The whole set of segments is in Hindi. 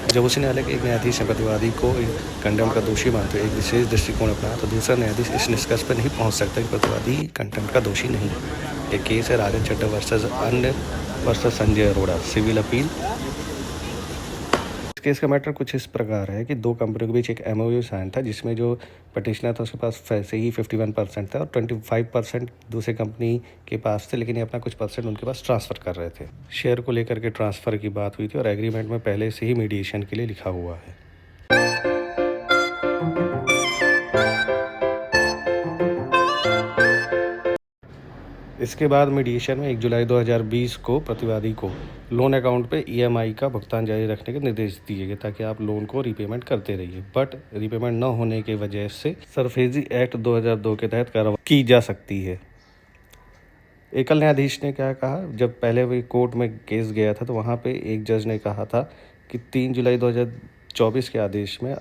जब उच्च न्यायालय के एक न्यायाधीश ने प्रतिवादी को कंटेम्प्ट का दोषी मानते हुए एक विशेष दृष्टिकोण अपनाया, तो दूसरा न्यायाधीश इस निष्कर्ष पर नहीं पहुंच सकता कि प्रतिवादी कंटेम्प्ट का दोषी नहीं। एक केस है राजन चड्ढा वर्सेस अन्य versus Sanjay Arora, civil appeal. इस केस का मैटर कुछ इस प्रकार है कि दो कंपनियों के बीच एक एमओयू साइन था, जिसमें जो पटिशनर था उसके पास वैसे ही 51% था और 25% दूसरे कंपनी के पास थे, लेकिन ये अपना कुछ परसेंट उनके पास ट्रांसफ़र कर रहे थे। शेयर को लेकर के ट्रांसफ़र की बात हुई थी और एग्रीमेंट में पहले से ही मीडिएशन के लिए लिखा हुआ है। इसके बाद मीडिएशन में 1 जुलाई 2020 को प्रतिवादी को लोन अकाउंट पे ईएमआई का भुगतान जारी रखने के निर्देश दिए गए, ताकि आप लोन को रीपेमेंट करते रहिए। बट रीपेमेंट न होने की वजह से सरफेजी एक्ट 2002 के तहत कार्रवाई की जा सकती है। एकल न्यायाधीश ने क्या कहा, जब पहले भी कोर्ट में केस गया था तो वहाँ पे एक जज ने कहा था कि 3 जुलाई 2024 के आदेश में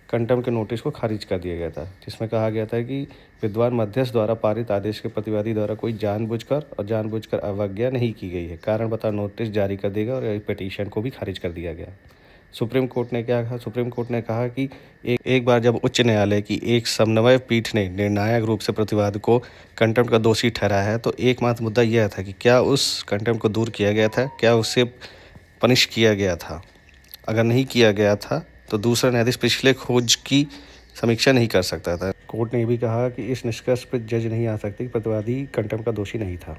कंटेम्प्ट के नोटिस को खारिज कर दिया गया था, जिसमें कहा गया था कि विद्वान मध्यस्थ द्वारा पारित आदेश के प्रतिवादी द्वारा कोई जानबूझकर अवज्ञा नहीं की गई है। कारण बताओ नोटिस जारी कर देगा और पिटीशन को भी खारिज कर दिया गया। सुप्रीम कोर्ट ने क्या कहा? सुप्रीम कोर्ट ने कहा कि एक बार जब उच्च न्यायालय की एक समन्वय पीठ ने निर्णायक रूप से प्रतिवादी को कंटेम्प्ट का दोषी ठहराया है, तो एकमात्र मुद्दा यह था कि क्या उस कंटेम्प्ट को दूर किया गया था, क्या उसे पनिश किया गया था। अगर नहीं किया गया था तो दूसरा न्यायाधीश पिछले खोज की समीक्षा नहीं कर सकता था। कोर्ट ने यह भी कहा कि इस निष्कर्ष पर जज नहीं आ सकते कि प्रतिवादी कंटेम्प्ट का दोषी नहीं था।